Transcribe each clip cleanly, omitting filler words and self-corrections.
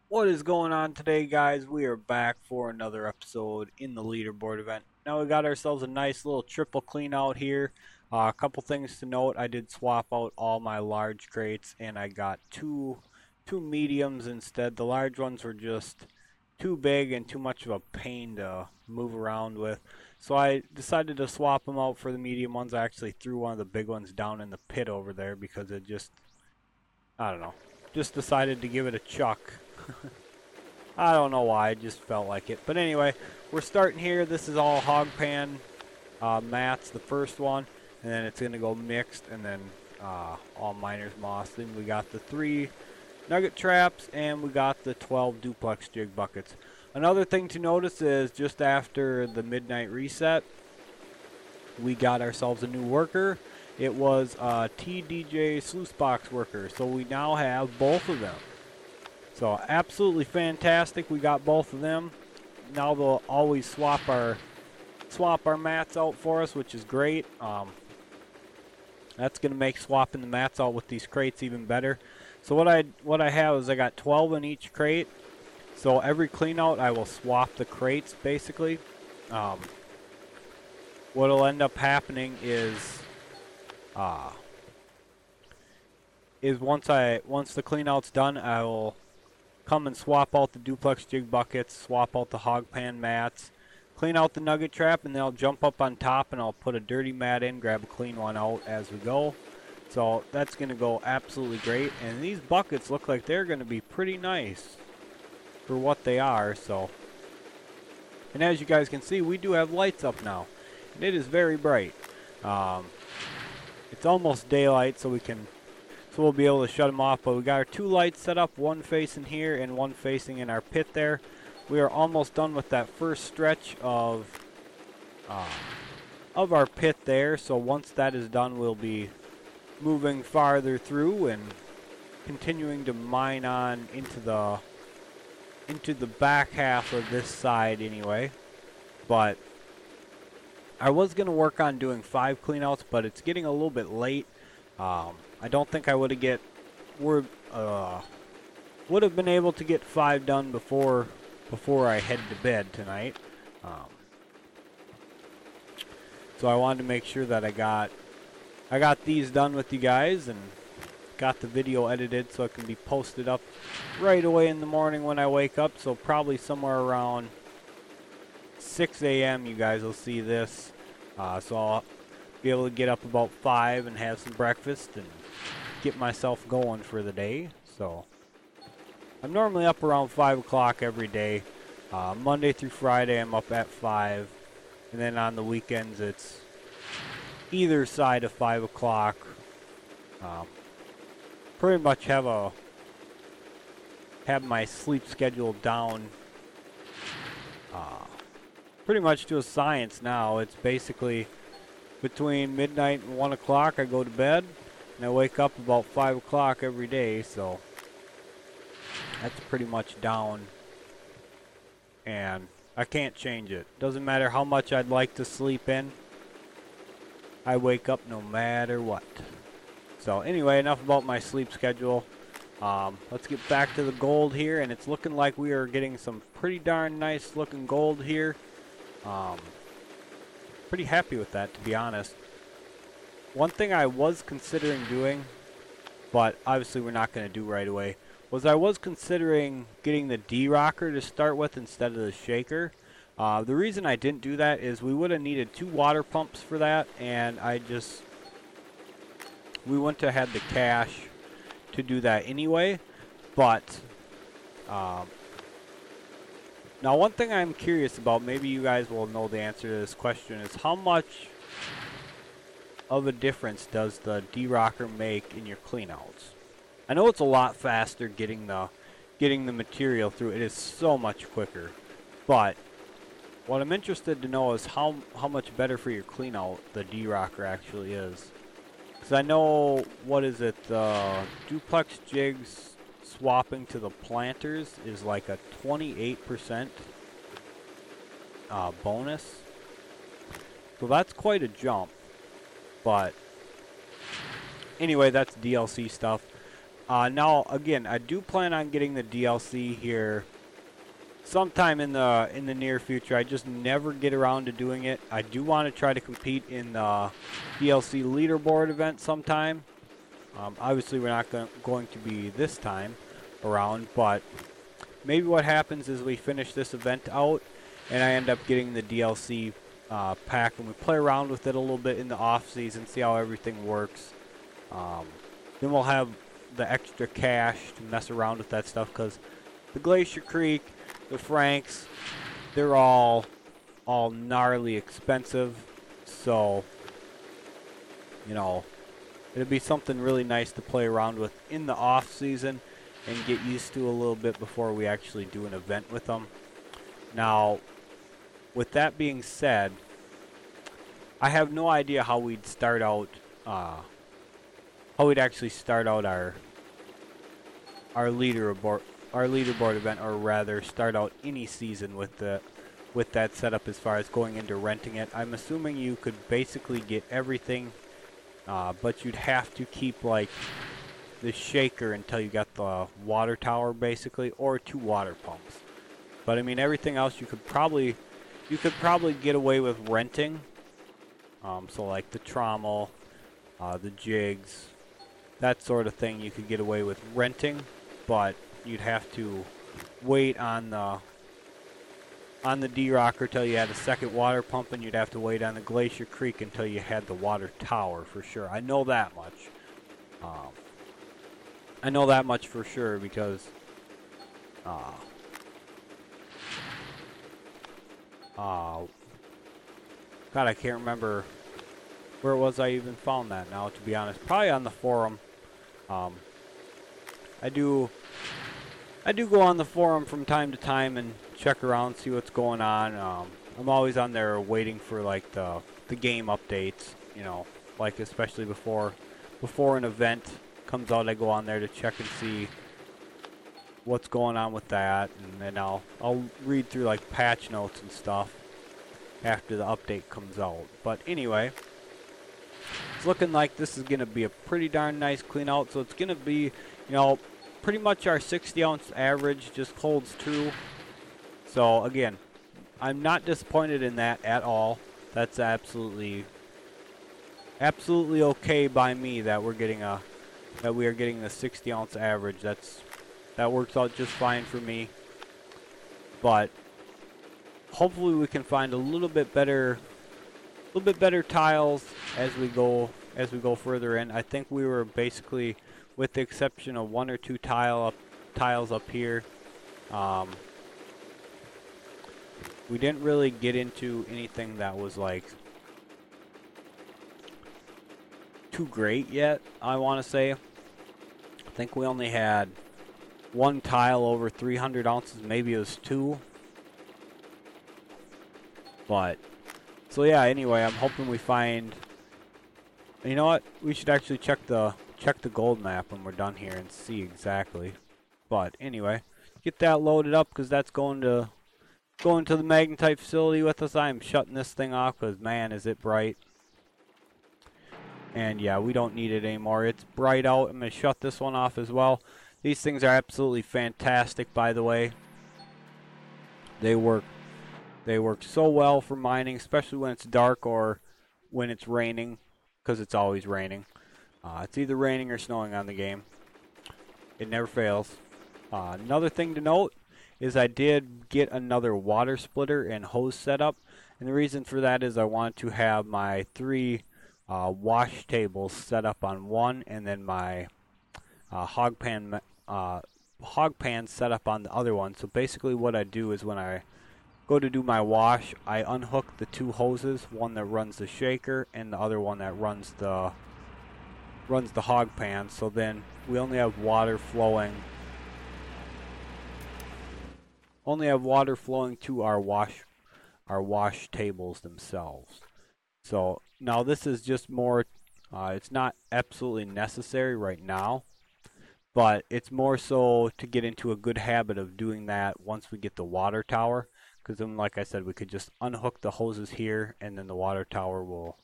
What is going on today, guys? We are back for another episode in the leaderboard event. Now we got ourselves a nice little triple clean out here. A couple things to note: I did swap out all my large crates, and I got two mediums instead. The large ones were just too big and too much of a pain to move around with. So I decided to swap them out for the medium ones. I actually threw one of the big ones down in the pit over there because it just, I don't know, just decided to give it a chuck. I don't know why, I just felt like it. But anyway, we're starting here. This is all hog pan mats, the first one, and then it's going to go mixed, and then all miner's moss. Then we got the 3 nugget traps, and we got the 12 duplex jig buckets. Another thing to notice is just after the midnight reset, we got ourselves a new worker. It was a TDJ sluice box worker, so we now have both of them. So absolutely fantastic. We got both of them. Now they'll always swap our mats out for us, which is great. That's gonna make swapping the mats out with these crates even better. So what I have is I got 12 in each crate. So every clean out I will swap the crates basically. What'll end up happening is once the clean out's done, I will come and swap out the duplex jig buckets, swap out the hog pan mats, clean out the nugget trap, and then I'll jump up on top and I'll put a dirty mat in, grab a clean one out as we go. So that's going to go absolutely great. And these buckets look like they're going to be pretty nice for what they are. So, and as you guys can see, we do have lights up now, and it is very bright. It's almost daylight, so we'll be able to shut them off. But we got our 2 lights set up, one facing here and one facing in our pit there. We are almost done with that first stretch of our pit there. So once that is done, we'll be moving farther through and continuing to mine on into the back half of this side anyway. But I was going to work on doing 5 cleanouts, but it's getting a little bit late. I don't think I would have been able to get 5 done before I head to bed tonight. So I wanted to make sure that I got these done with you guys and got the video edited so it can be posted up right away in the morning when I wake up. So probably somewhere around 6 a.m. you guys will see this. So I'll be able to get up about 5 and have some breakfast and get myself going for the day. So I'm normally up around 5 o'clock every day. Monday through Friday I'm up at 5, and then on the weekends it's either side of 5 o'clock. Pretty much have my sleep schedule down pretty much to a science now. It's basically between midnight and 1 o'clock I go to bed, and I wake up about 5 o'clock every day, so that's pretty much down, and I can't change it. Doesn't matter how much I'd like to sleep in, I wake up no matter what. So anyway, enough about my sleep schedule. Let's get back to the gold here, and it's looking like we are getting some pretty darn nice looking gold here. Pretty happy with that, to be honest. One thing I was considering doing, but obviously we're not going to do right away, was I was considering getting the D-Rocker to start with instead of the shaker. The reason I didn't do that is we would have needed 2 water pumps for that, and we wouldn't have had the cash to do that anyway. But now one thing I'm curious about, maybe you guys will know the answer to this question, is how much of a difference does the D-Rocker make in your cleanouts? I know it's a lot faster getting the material through. It is so much quicker. But what I'm interested to know is how much better for your cleanout the D-Rocker actually is. Because I know, what is it, the duplex jigs swapping to the planters is like a 28% bonus. So that's quite a jump. But anyway, that's DLC stuff. Now again, I do plan on getting the DLC here sometime in the near future. I just never get around to doing it. I do want to try to compete in the DLC leaderboard event sometime. Obviously, we're not going to be this time around, but maybe what happens is we finish this event out, and I end up getting the DLC pack, and we play around with it a little bit in the off season, see how everything works. Um, then we'll have the extra cash to mess around with that stuff, because the Glacier Creek, the Franks, they're all gnarly expensive. So, you know, it'd be something really nice to play around with in the off season and get used to a little bit before we actually do an event with them. Now, with that being said, I have no idea how we'd start out, how we'd actually start out our leaderboard event, or rather start out any season with that setup as far as going into renting it. I'm assuming you could basically get everything, but you'd have to keep like the shaker until you got the water tower basically, or 2 water pumps. But I mean, everything else you could probably get away with renting. So like the trommel, the jigs, that sort of thing you could get away with renting, but you'd have to wait on the D-Rocker till you had a second water pump, and you'd have to wait on the Glacier Creek until you had the water tower for sure. I know that much. I know that much for sure because God, I can't remember where it was I even found that now, to be honest. Probably on the forum. I do go on the forum from time to time and check around, see what's going on. I'm always on there waiting for like the game updates, you know, like especially before an event comes out. I go on there to check and see what's going on with that, and then I'll read through like patch notes and stuff after the update comes out. But anyway, it's looking like this is going to be a pretty darn nice clean out. So it's going to be, you know, pretty much our 60-ounce average just holds true. So again, I'm not disappointed in that at all. That's absolutely okay by me that we are getting the 60-ounce average. That works out just fine for me. But hopefully we can find a little bit better tiles as we go further in. I think we were basically, with the exception of 1 or 2 tiles up here, we didn't really get into anything that was like too great yet, I want to say. I think we only had 1 tile over 300 ounces, maybe it was 2. But so yeah, anyway, I'm hoping we find, you know what, we should actually check the gold map when we're done here and see exactly. But anyway, get that loaded up, because that's going to the magnetite facility with us. I'm shutting this thing off because, man, is it bright. And yeah, we don't need it anymore. It's bright out. I'm going to shut this one off as well. These things are absolutely fantastic, by the way. They work so well for mining, especially when it's dark or when it's raining, because it's always raining. It's either raining or snowing on the game. It never fails. Another thing to note is I did get another water splitter and hose setup, and the reason for that is I want to have my 3 wash tables set up on one, and then my hog pan set up on the other one. So basically what I do is when I go to do my wash, I unhook the 2 hoses, one that runs the shaker and the other one that runs the hog pan. So then we only have water flowing to our wash tables themselves. So now this is just more, it's not absolutely necessary right now, but it's more so to get into a good habit of doing that once we get the water tower. Because then, like I said, we could just unhook the hoses here, and then the water tower will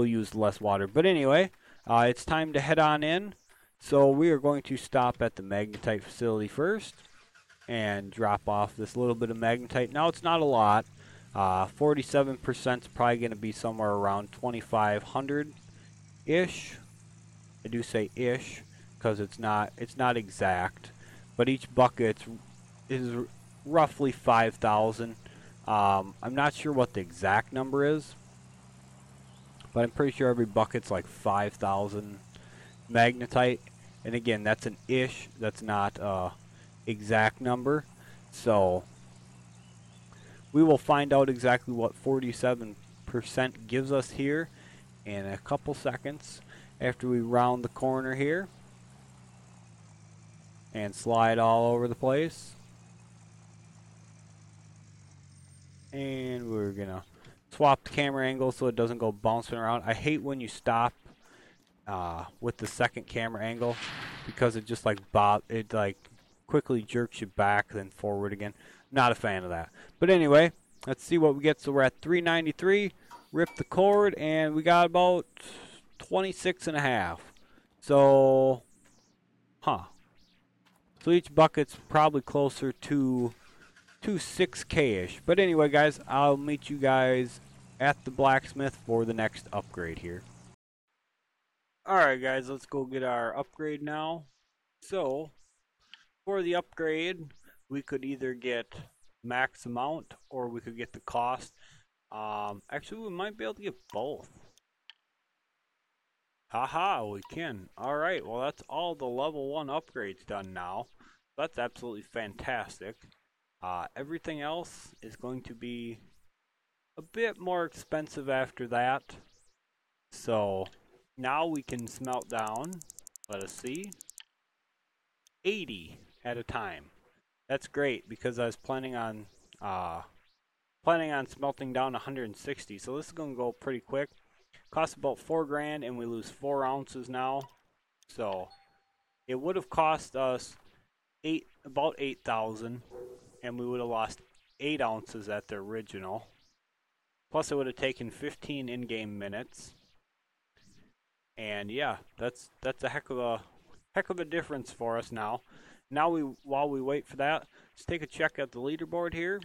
use less water. But anyway, it's time to head on in, So we are going to stop at the magnetite facility first and drop off this little bit of magnetite. Now it's not a lot. 47% is probably going to be somewhere around 2,500-ish. I do say ish because it's not exact, but each bucket is roughly 5,000. I'm not sure what the exact number is, but I'm pretty sure every bucket's like 5,000 magnetite. And again, that's an ish. That's not exact number. So we will find out exactly what 47% gives us here in a couple seconds after we round the corner here and slide all over the place. And we're gonna swap the camera angle so it doesn't go bouncing around. I hate when you stop with the second camera angle because it just like quickly jerks you back then forward again. Not a fan of that. But anyway, let's see what we get. So we're at 393. Rip the cord and we got about 26 and a half. So, so each bucket's probably closer to 6K-ish. But anyway, guys, I'll meet you guys at the blacksmith for the next upgrade here. Alright, guys, let's go get our upgrade now. So, for the upgrade, we could either get max amount or we could get the cost. Actually, we might be able to get both. Haha, we can. Alright, well, that's all the level 1 upgrades done now. That's absolutely fantastic. Everything else is going to be a bit more expensive after that. So now we can smelt down, let us see, 80 at a time. That's great because I was planning on smelting down 160. So this is going to go pretty quick. Costs about 4 grand and we lose 4 ounces now. So it would have cost us about 8,000. And we would have lost 8 ounces at the original. Plus it would have taken 15 in-game minutes. And yeah, that's a heck of a difference for us now. Now while we wait for that, let's take a check at the leaderboard here.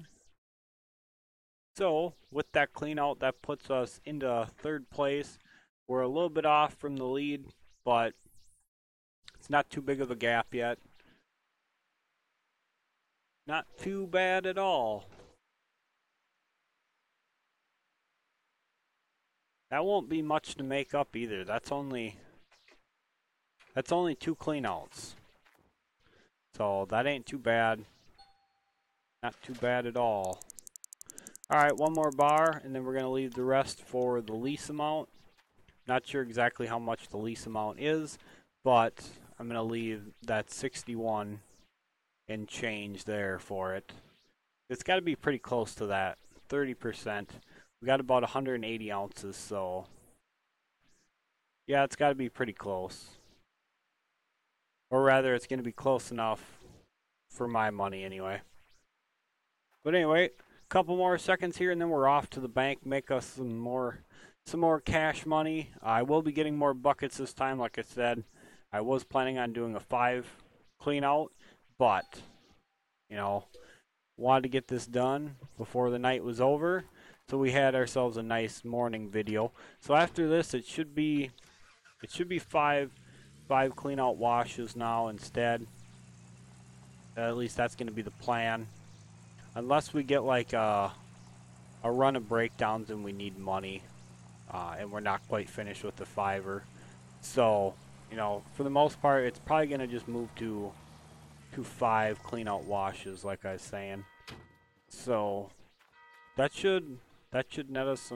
So with that clean out, that puts us into 3rd place. We're a little bit off from the lead, but it's not too big of a gap yet. Not too bad at all. That won't be much to make up either. That's only 2 cleanouts. So that ain't too bad. Not too bad at all. Alright, one more bar, and then we're going to leave the rest for the lease amount. Not sure exactly how much the lease amount is, but I'm going to leave that 61 and change there for it. It's got to be pretty close to that, 30%. We got about 180 ounces, so yeah, it's got to be pretty close. Or rather, it's going to be close enough for my money anyway. But anyway, a couple more seconds here and then we're off to the bank, make us some more cash money. I will be getting more buckets this time, like I said. I was planning on doing a 5 clean out, but you know, wanted to get this done before the night was over. So we had ourselves a nice morning video. So after this, it should be 5 clean out washes now instead. At least that's going to be the plan. Unless we get like a run of breakdowns and we need money, and we're not quite finished with the 5er. So, you know, for the most part, it's probably going to just move to 5 clean out washes, like I was saying. So that should net us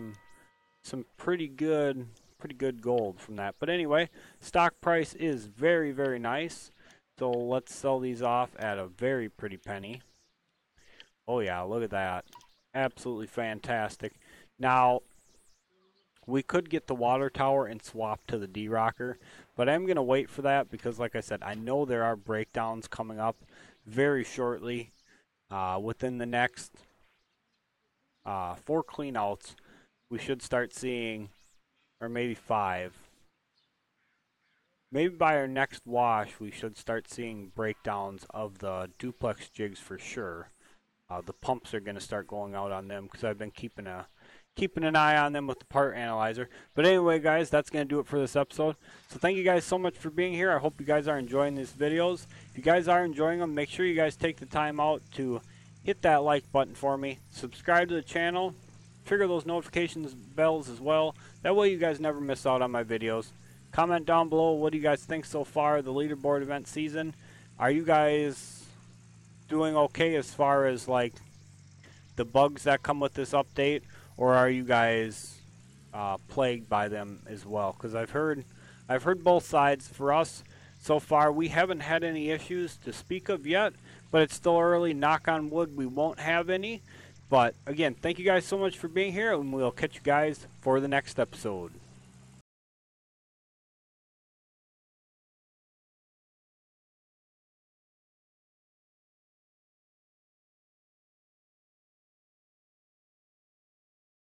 some pretty good gold from that. But anyway, stock price is very, very nice. So let's sell these off at a very pretty penny. Oh yeah, look at that. Absolutely fantastic. Now, we could get the water tower and swap to the D-Rocker, but I'm going to wait for that because, like I said, I know there are breakdowns coming up very shortly. Within the next 4 cleanouts, we should start seeing, or maybe 5. maybe by our next wash, we should start seeing breakdowns of the duplex jigs for sure. The pumps are going to start going out on them because I've been keeping an eye on them with the part analyzer. But anyway, guys, that's going to do it for this episode. So thank you guys so much for being here. I hope you guys are enjoying these videos. If you guys are enjoying them, make sure you guys take the time out to hit that like button for me. Subscribe to the channel. Trigger those notifications bells as well. That way you guys never miss out on my videos. Comment down below, what do you guys think so far of the leaderboard event season? Are you guys doing okay as far as like the bugs that come with this update, or are you guys plagued by them as well? Because I've heard both sides. For us, so far we haven't had any issues to speak of yet, but it's still early. Knock on wood, we won't have any. But again, thank you guys so much for being here, and we'll catch you guys for the next episode.